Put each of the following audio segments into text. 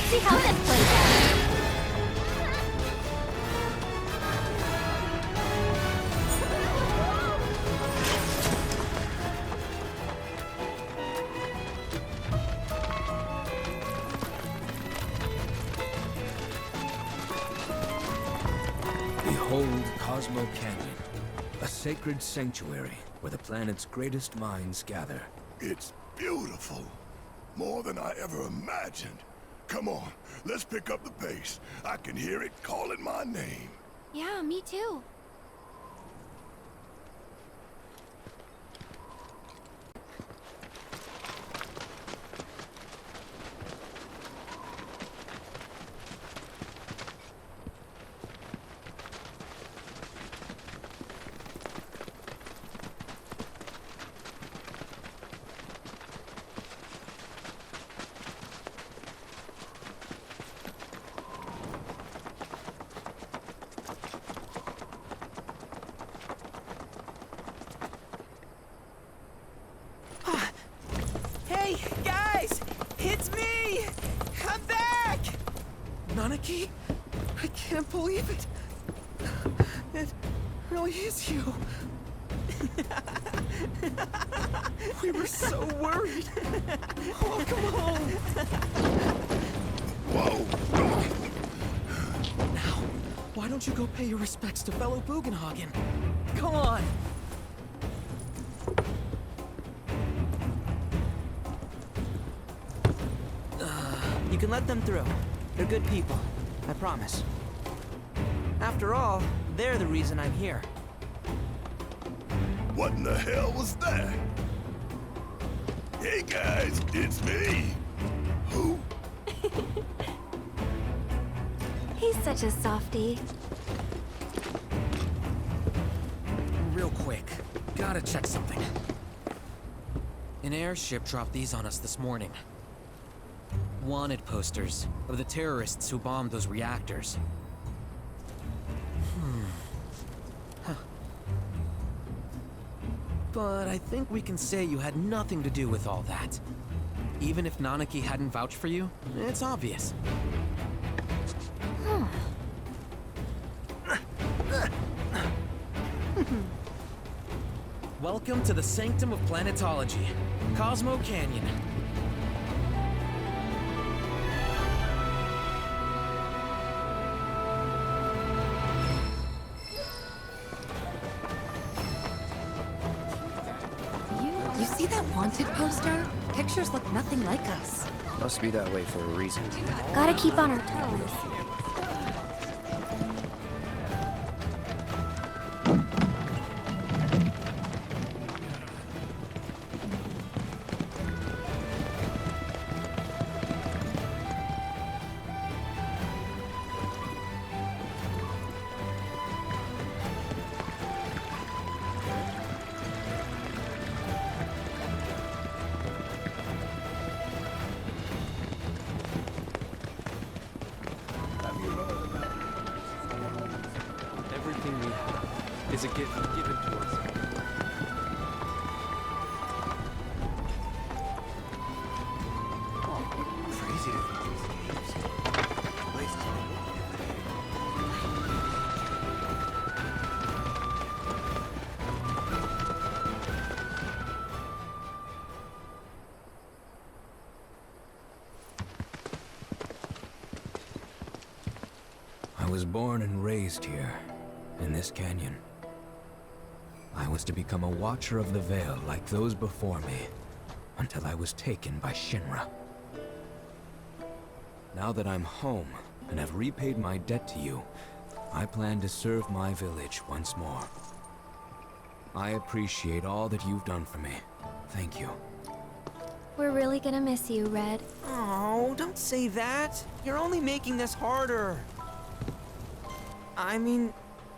See how this plays out. Behold Cosmo Canyon, a sacred sanctuary where the planet's greatest minds gather. It's beautiful. More than I ever imagined. Come on, let's pick up the pace. I can hear it calling my name. Yeah, me too. Hey, guys! It's me! I'm back! Nanaki? I can't believe it. It really is you. We were so worried. Welcome home. Whoa! Now, why don't you go pay your respects to fellow Bugenhagen? Come on. You can let them through. They're good people. I promise. After all, they're the reason I'm here. What in the hell was that? Hey guys, it's me. Who? He's such a softie. Real quick, gotta check something. An airship dropped these on us this morning. Wanted posters of the terrorists who bombed those reactors. Huh. But I think we can say you had nothing to do with all that. Even if Nanaki hadn't vouched for you, it's obvious. Welcome to the sanctum of planetology, Cosmo Canyon. You see that wanted poster? Pictures look nothing like us. Must be that way for a reason. Gotta keep on our toes. Everything we have is a gift given to us. Crazy to think these games. Places I was born and raised here, in this canyon. I was to become a watcher of the Veil like those before me, until I was taken by Shinra. Now that I'm home, and have repaid my debt to you, I plan to serve my village once more. I appreciate all that you've done for me. Thank you. We're really gonna miss you, Red. Oh, don't say that. You're only making this harder. I mean,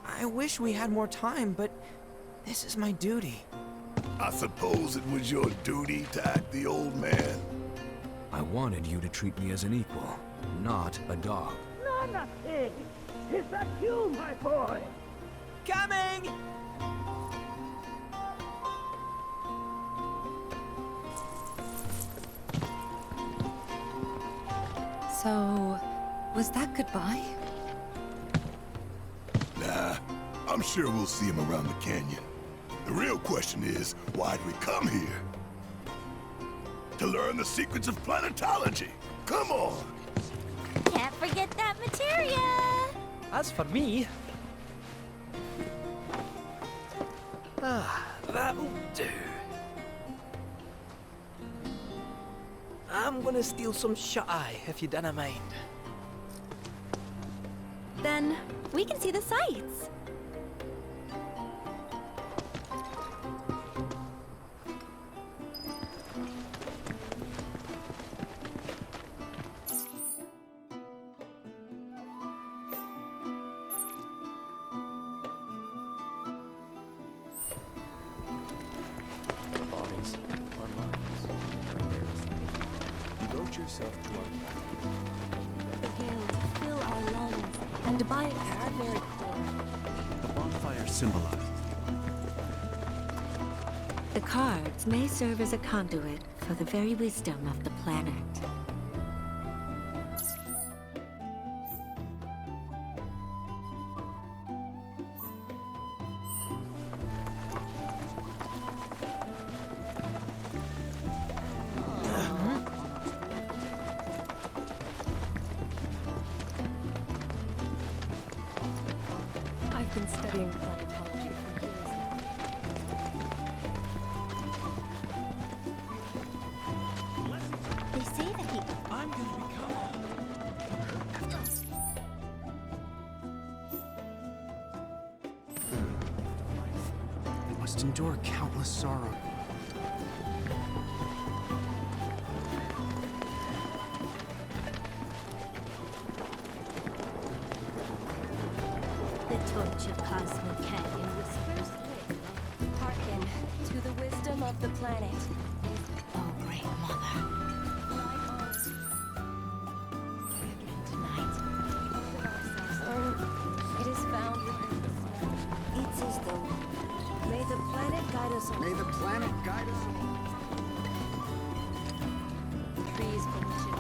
I wish we had more time, but this is my duty. I suppose it was your duty to act the old man. I wanted you to treat me as an equal, not a dog. Nana pig! Is that you, my boy? Coming! So, was that goodbye? Nah, I'm sure we'll see him around the canyon. The real question is, why'd we come here? To learn the secrets of planetology. Come on! Can't forget that materia! As for me... that'll do. I'm gonna steal some shut-eye, if you don't mind. Then we can see the sights. Bodies are minds. Devote yourself to our The gale to fill our lungs and bite at our very core. The bonfire symbolizes. The cards may serve as a conduit for the very wisdom of the planet. I've been studying planetology for years now. They say that he... I'm gonna become... They must endure countless sorrow. The torch of Cosmo Canyon whispers lit. Hearken to the wisdom of the planet. Oh, Great Mother. Tonight, It is found within the soul. It's as though... May the planet guide us all. May the planet guide us all. Trees volition.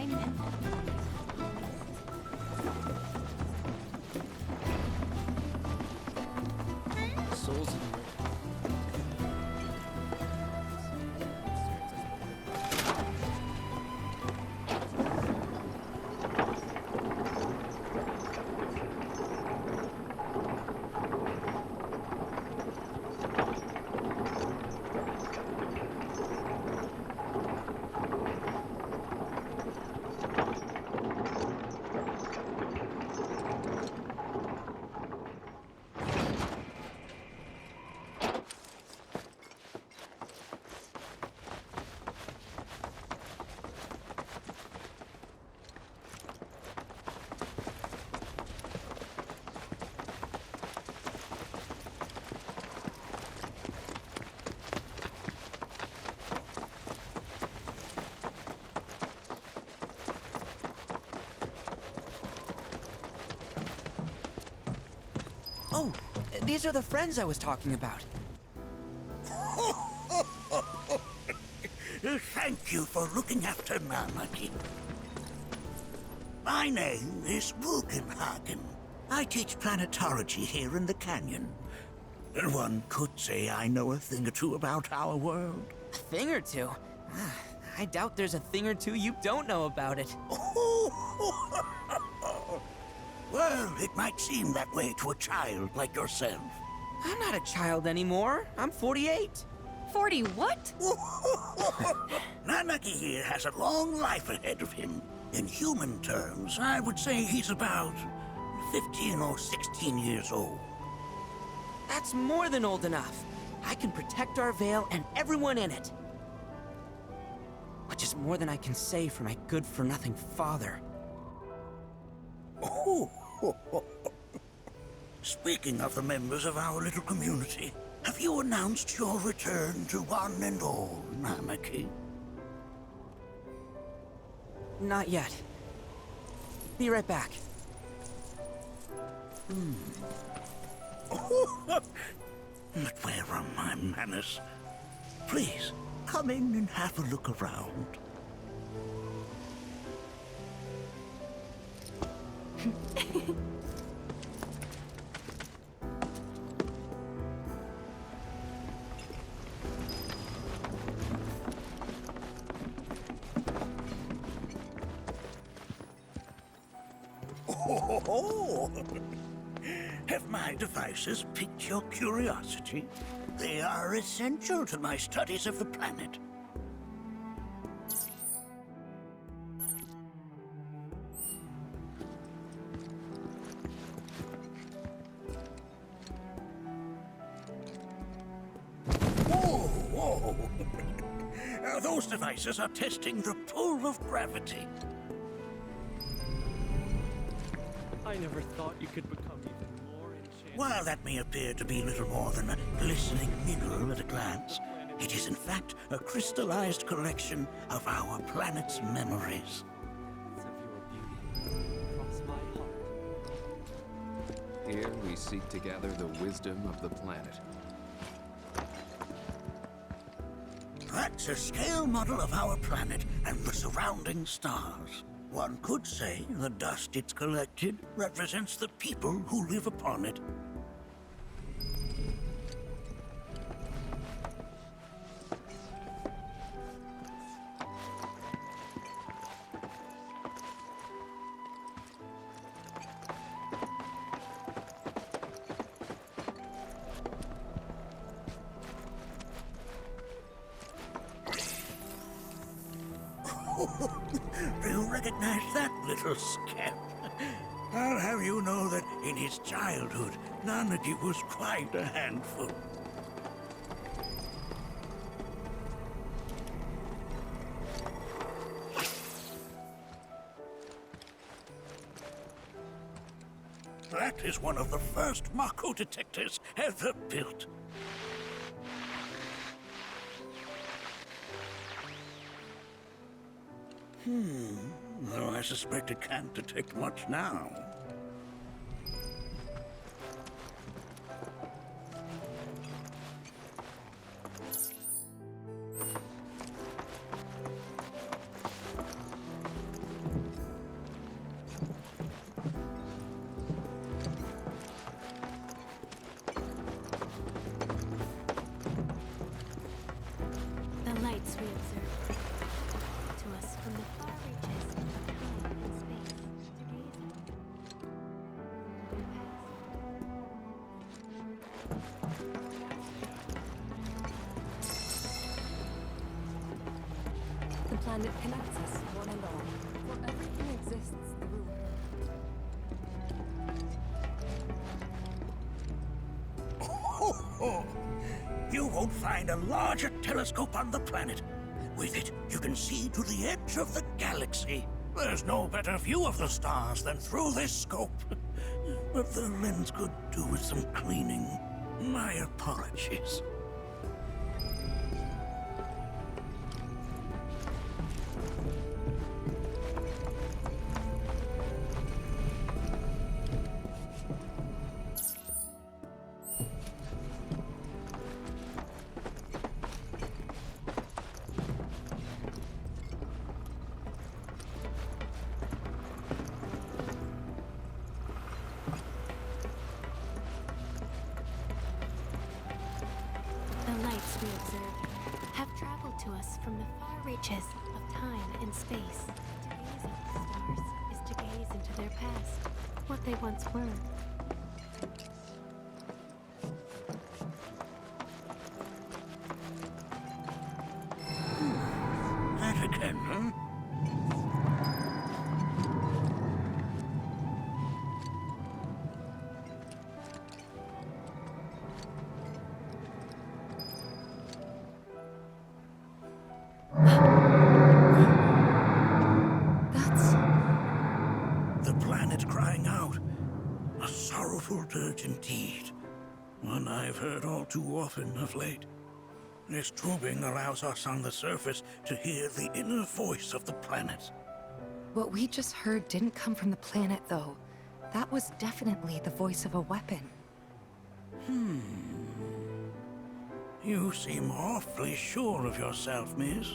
alignment. Souls in the Oh, these are the friends I was talking about. Thank you for looking after Namaki. My name is Bugenhagen. I teach planetology here in the canyon. One could say I know a thing or two about our world. A thing or two? I doubt there's a thing or two you don't know about it. Well, it might seem that way to a child like yourself. I'm not a child anymore. I'm 48. 40 what? Namaki here has a long life ahead of him. In human terms, I would say he's about 15 or 16 years old. That's more than old enough. I can protect our Veil and everyone in it. Which is more than I can say for my good-for-nothing father. Speaking of the members of our little community, have you announced your return to one and all, Namaki? Not yet. Be right back. But where are my manners? Please, come in and have a look around. Have my devices piqued your curiosity? They are essential to my studies of the planet. Whoa! Those devices are testing the pull of gravity. I never thought you could become even more enchanted. While that may appear to be little more than a glistening mineral at a glance, it is in fact a crystallized collection of our planet's memories. Of your beauty across my heart. Here we seek to gather the wisdom of the planet. That's a scale model of our planet and the surrounding stars. One could say the dust it's collected represents the people who live upon it. Do you recognize that little scamp? I'll have you know that in his childhood, Nanaki was quite a handful. That is one of the first Mako detectors ever built. Though I suspect it can't detect much now. planet connects us, one and all. For everything exists through it. Oh, you won't find a larger telescope on the planet. With it, you can see to the edge of the galaxy. There's no better view of the stars than through this scope. But the lens could do with some cleaning. My apologies. The lights we observe have traveled to us from the far reaches of time and space. To gaze at the stars is to gaze into their past, what they once were. That again, huh? That's... The planet crying out. A sorrowful dirge indeed. One I've heard all too often of late. This tubing allows us on the surface to hear the inner voice of the planet. What we just heard didn't come from the planet, though. That was definitely the voice of a weapon. You seem awfully sure of yourself, miss.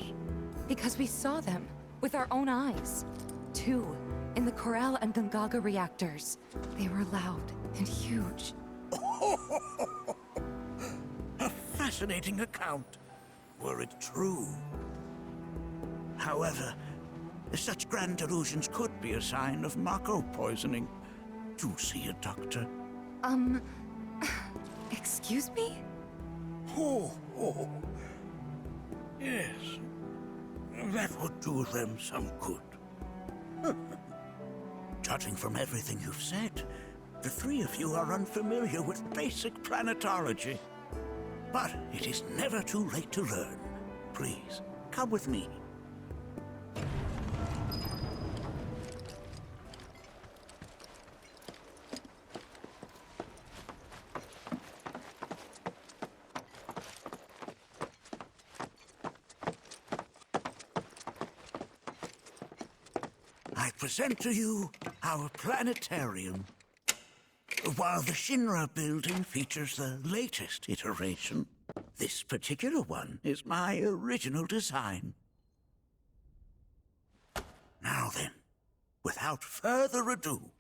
Because we saw them with our own eyes. Two, in the Corel and Gungaga reactors. They were loud and huge. A fascinating account, were it true. However, such grand delusions could be a sign of Mako poisoning. Do see a doctor. Excuse me? Oh. Yes. That would do them some good. Judging from everything you've said, the three of you are unfamiliar with basic planetology. But it is never too late to learn. Please, come with me. I present to you our planetarium. While the Shinra building features the latest iteration, this particular one is my original design. Now then, without further ado,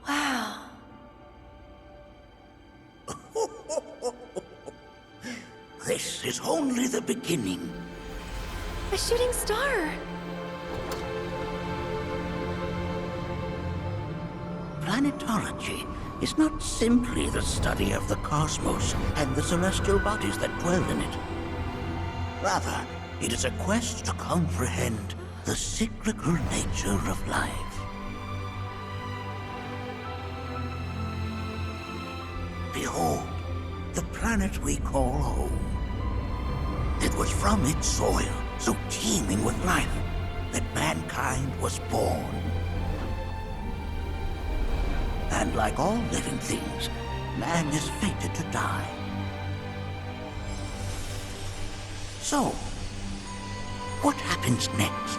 Wow. this is only the beginning. A shooting star! Planetology is not simply the study of the cosmos and the celestial bodies that dwell in it. Rather, it is a quest to comprehend the cyclical nature of life. Behold, the planet we call home. It was from its soil, so teeming with life, that mankind was born. And like all living things, man is fated to die. So, what happens next?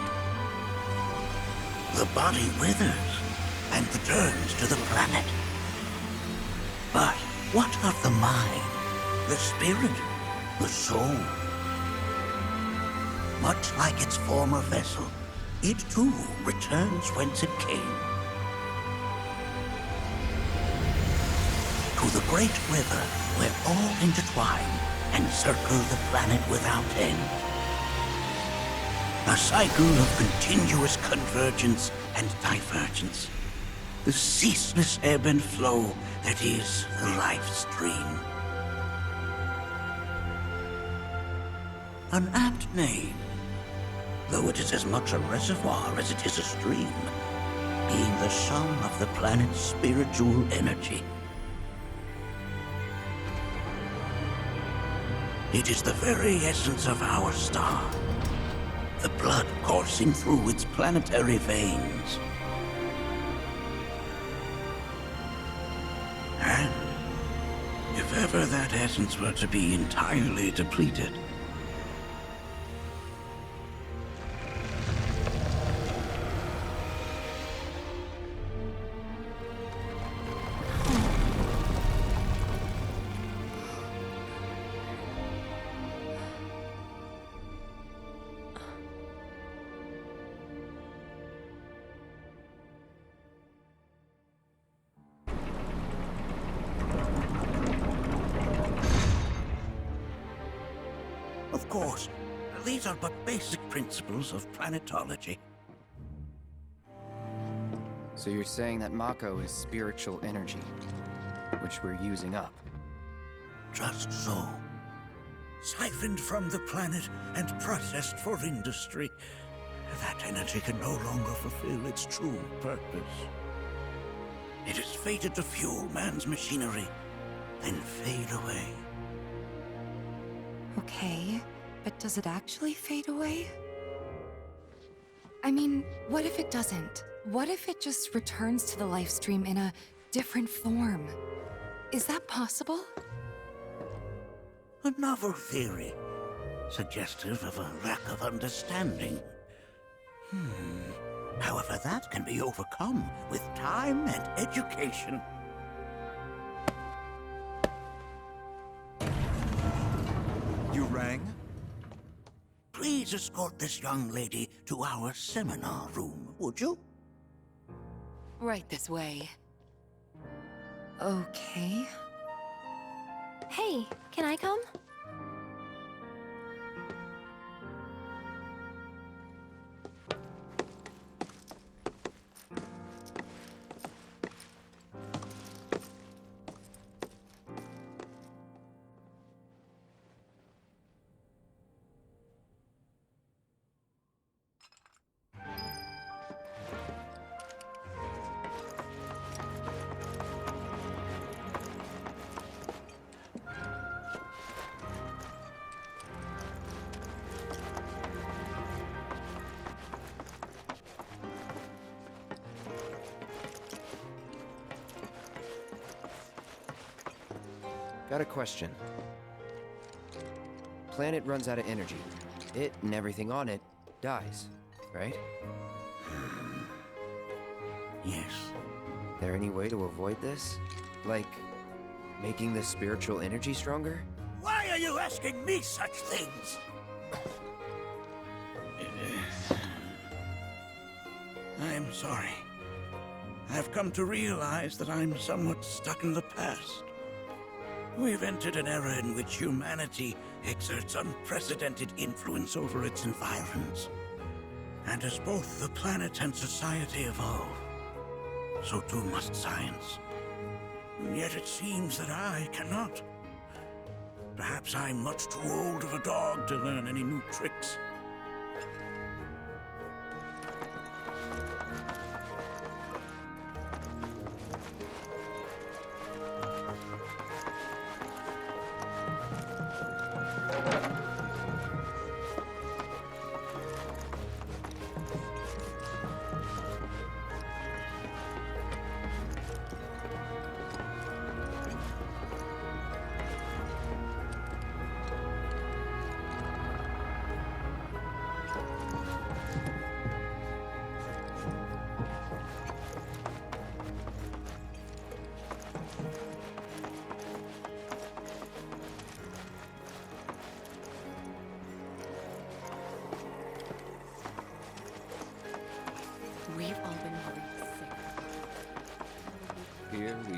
The body withers and returns to the planet. But What of the mind, the spirit, the soul? Much like its former vessel, it too returns whence it came. To the great river where all intertwine and circle the planet without end. A cycle of continuous convergence and divergence. The ceaseless ebb and flow that is the life stream. An apt name, though it is as much a reservoir as it is a stream, being the sum of the planet's spiritual energy. It is the very essence of our star, the blood coursing through its planetary veins. And if ever that essence were to be entirely depleted, of course, these are but basic principles of planetology. So you're saying that Mako is spiritual energy, which we're using up? Just so. Siphoned from the planet and processed for industry, that energy can no longer fulfill its true purpose. It is fated to fuel man's machinery, then fade away. Okay, but does it actually fade away? I mean, what if it doesn't? What if it just returns to the life stream in a different form? Is that possible? A novel theory, suggestive of a lack of understanding. However, that can be overcome with time and education. You rang? Please escort this young lady to our seminar room, would you? Right this way. Okay. Hey, can I come? Got a question. Planet runs out of energy. It and everything on it dies, right? Yes. There any way to avoid this? Like, making the spiritual energy stronger? Why are you asking me such things? I'm sorry. I've come to realize that I'm somewhat stuck in the past. We've entered an era in which humanity exerts unprecedented influence over its environs. And as both the planet and society evolve, so too must science. And yet it seems that I cannot. Perhaps I'm much too old of a dog to learn any new tricks.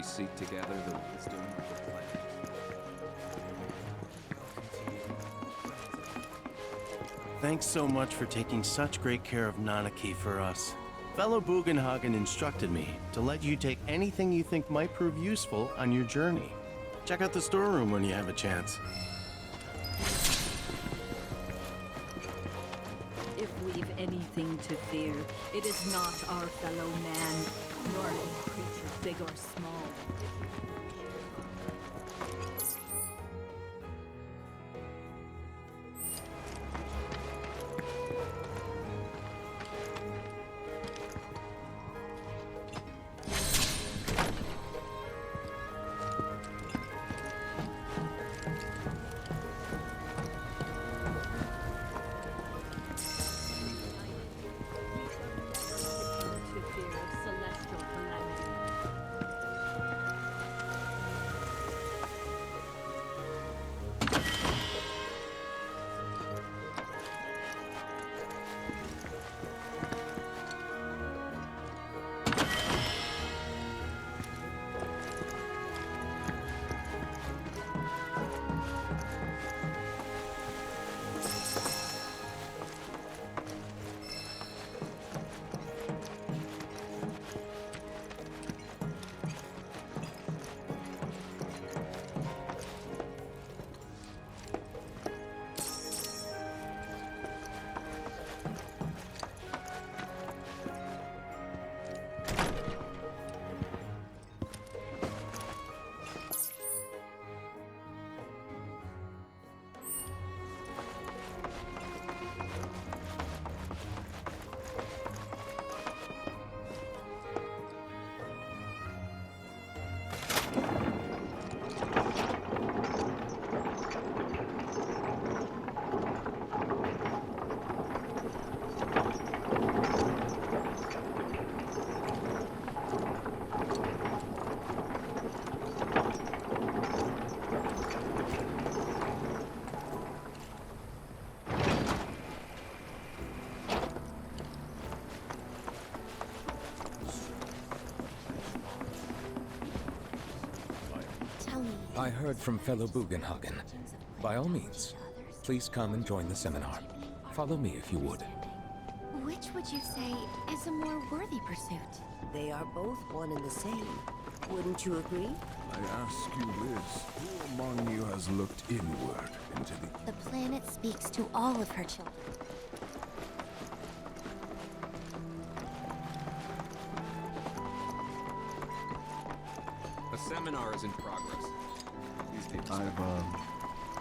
we seek together the wisdom of the planet. Thanks so much for taking such great care of Nanaki for us. Fellow Bugenhagen instructed me to let you take anything you think might prove useful on your journey. Check out the storeroom when you have a chance. If we've anything to fear, it is not our fellow man, nor any creature big or small. I heard from fellow Bugenhagen. By all means, please come and join the seminar. Follow me if you would. Which would you say is a more worthy pursuit? They are both one and the same. Wouldn't you agree? I ask you this, who among you has looked inward into the... The planet speaks to all of her children. A seminar is in progress. I've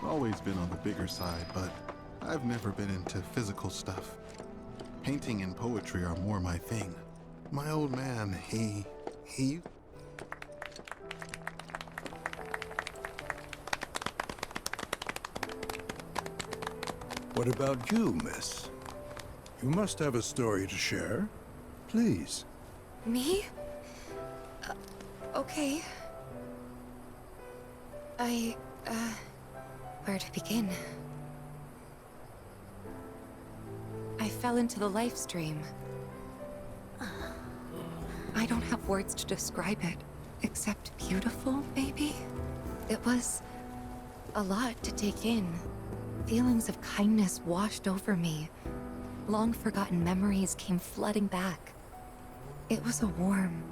always been on the bigger side, but I've never been into physical stuff. Painting and poetry are more my thing. My old man, he... What about you, miss? You must have a story to share. Please. Me? Okay. Where to begin? I fell into the life stream. I don't have words to describe it, except beautiful, maybe? It was a lot to take in. Feelings of kindness washed over me. Long-forgotten memories came flooding back. It was a warm,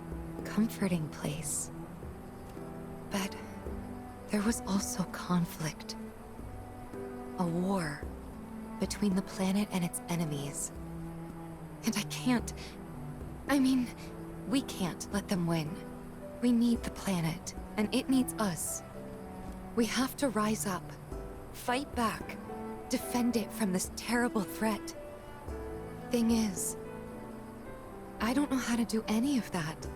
comforting place. But there was also conflict. A war between the planet and its enemies. And we can't let them win. We need the planet, and it needs us. We have to rise up, fight back, defend it from this terrible threat. Thing is, I don't know how to do any of that.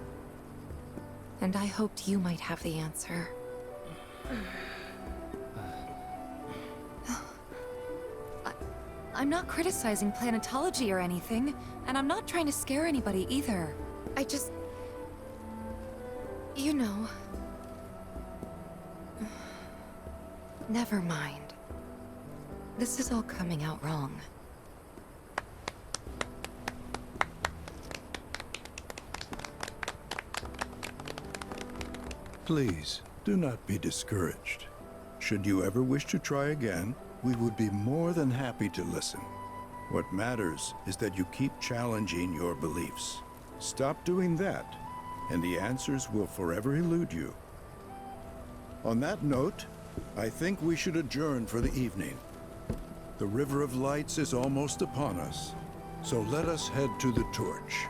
And I hoped you might have the answer. I'm not criticizing planetology or anything, and I'm not trying to scare anybody either. I just... you know... Never mind. This is all coming out wrong. Please, do not be discouraged. Should you ever wish to try again, we would be more than happy to listen. What matters is that you keep challenging your beliefs. Stop doing that, and the answers will forever elude you. On that note, I think we should adjourn for the evening. The River of Lights is almost upon us, so let us head to the torch.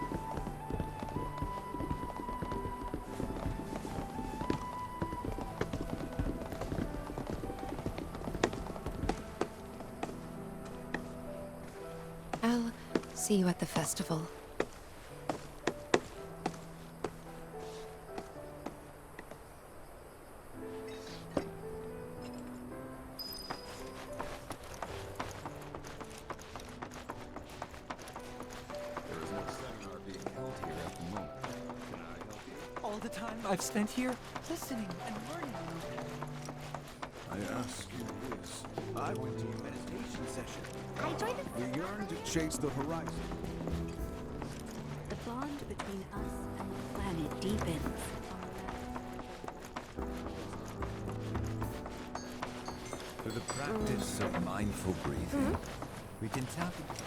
I'll see you at the festival. All the time I've spent here, listening and learning. I ask you this. I went to a meditation session. I joined We yearn to chase the horizon. The bond between us and the planet deepens. Through the practice of mindful breathing, we can tap into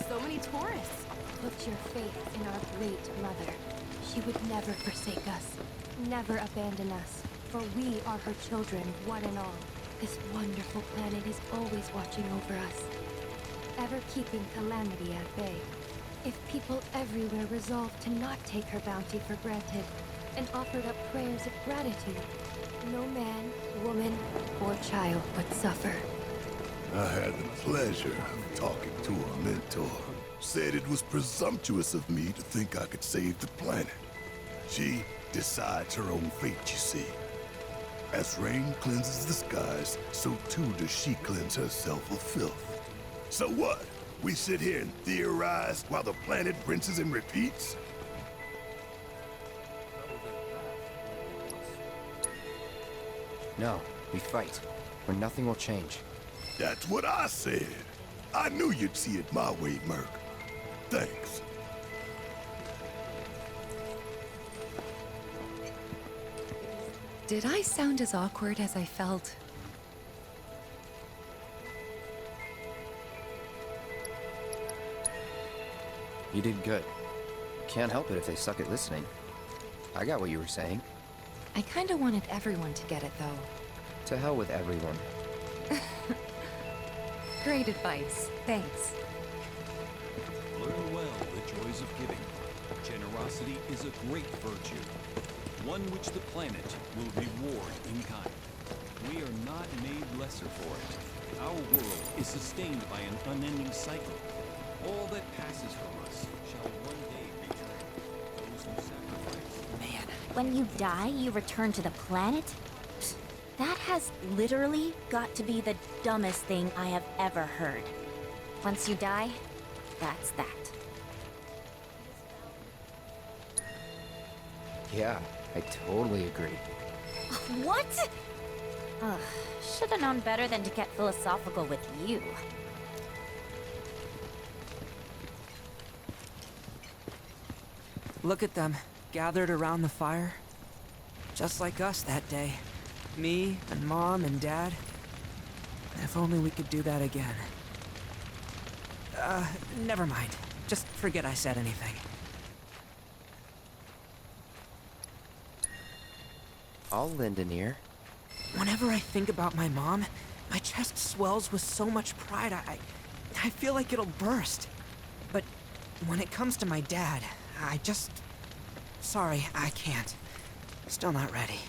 So many tourists. Put your faith in our great mother. She would never forsake us, never abandon us, for we are her children, one and all. This wonderful planet is always watching over us, ever keeping calamity at bay. If people everywhere resolved to not take her bounty for granted, and offered up prayers of gratitude, no man, woman, or child would suffer. I had the pleasure of talking to a mentor. Said it was presumptuous of me to think I could save the planet. She decides her own fate, you see. As rain cleanses the skies, so too does she cleanse herself of filth. So what? We sit here and theorize while the planet rinses and repeats? No, we fight, or nothing will change. That's what I said. I knew you'd see it my way, Merc. Thanks. Did I sound as awkward as I felt? You did good. Can't help it if they suck at listening. I got what you were saying. I kinda wanted everyone to get it, though. To hell with everyone. Great advice. Thanks. Learn well the joys of giving. Generosity is a great virtue, one which the planet will reward in kind. We are not made lesser for it. Our world is sustained by an unending cycle. All that passes from us shall one day return. Those who sacrifice. Man, when you die, you return to the planet? That has literally got to be the dumbest thing I have ever heard. Once you die, that's that. Yeah, I totally agree. What? Ugh, should have known better than to get philosophical with you. Look at them, gathered around the fire. Just like us that day. Me and Mom and Dad. If only we could do that again. Never mind. Just forget I said anything. I'll lend an ear. Whenever I think about my mom, my chest swells with so much pride, I feel like it'll burst. But when it comes to my dad, I just... Sorry, I can't. Still not ready.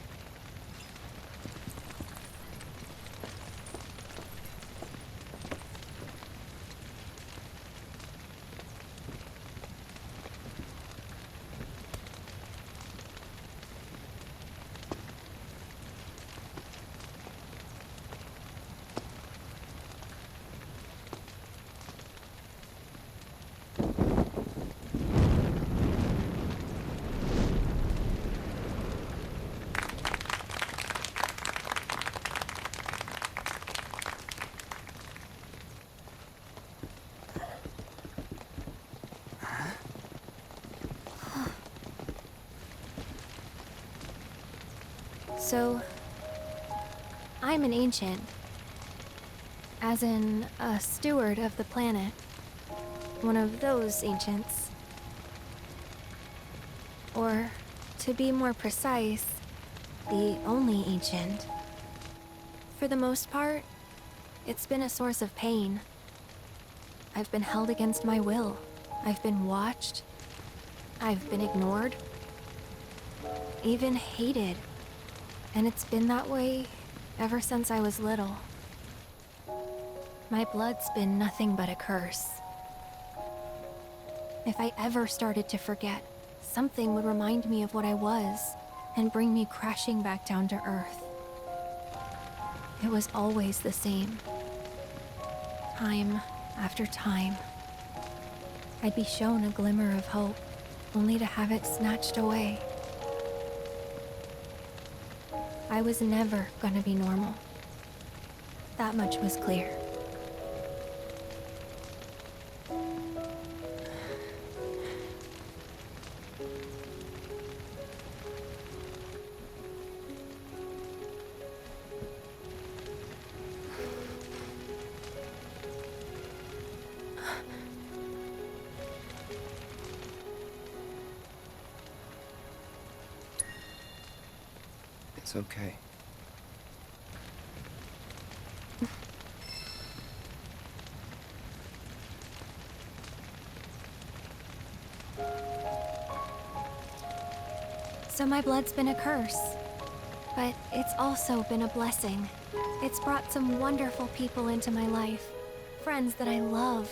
So, I'm an ancient. As in, a steward of the planet. One of those ancients. Or, to be more precise, the only ancient. For the most part, it's been a source of pain. I've been held against my will. I've been watched. I've been ignored. Even hated. And it's been that way ever since I was little. My blood's been nothing but a curse. If I ever started to forget, something would remind me of what I was and bring me crashing back down to earth. It was always the same. Time after time. I'd be shown a glimmer of hope, only to have it snatched away. I was never gonna be normal. That much was clear. It's okay. So my blood's been a curse, but it's also been a blessing. It's brought some wonderful people into my life, friends that I love.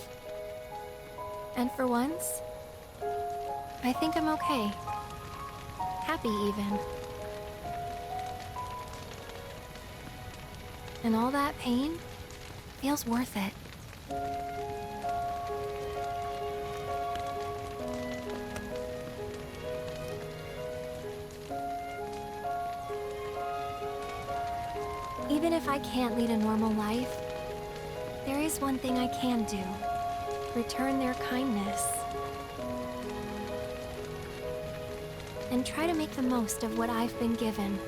And for once, I think I'm okay. Happy even. And all that pain feels worth it. Even if I can't lead a normal life, there is one thing I can do. Return their kindness. And try to make the most of what I've been given.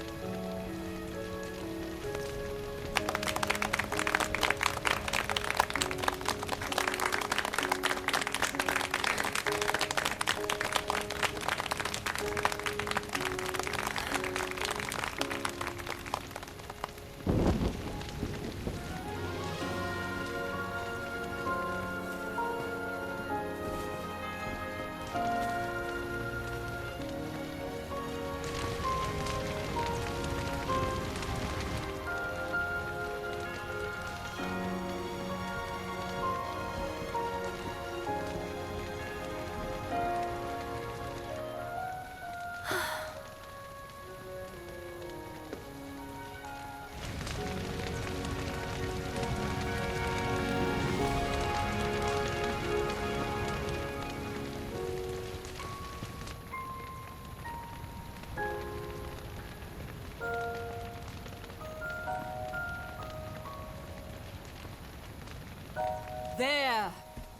There!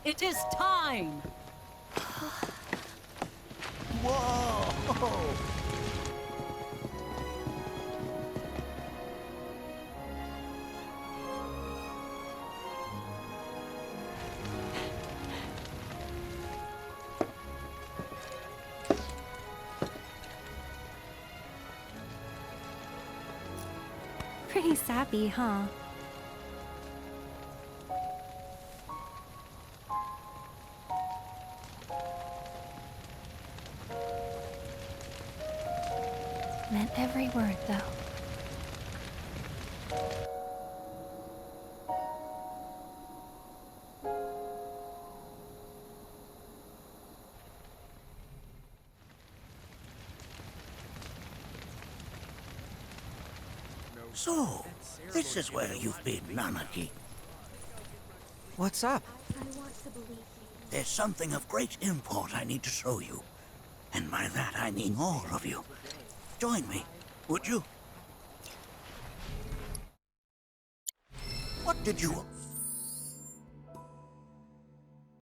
It is time! Whoa! Pretty sappy, huh? Meant every word, though. So, this is where you've been, Nanaki. What's up? There's something of great import I need to show you. And by that I mean all of you. Join me, would you? What did you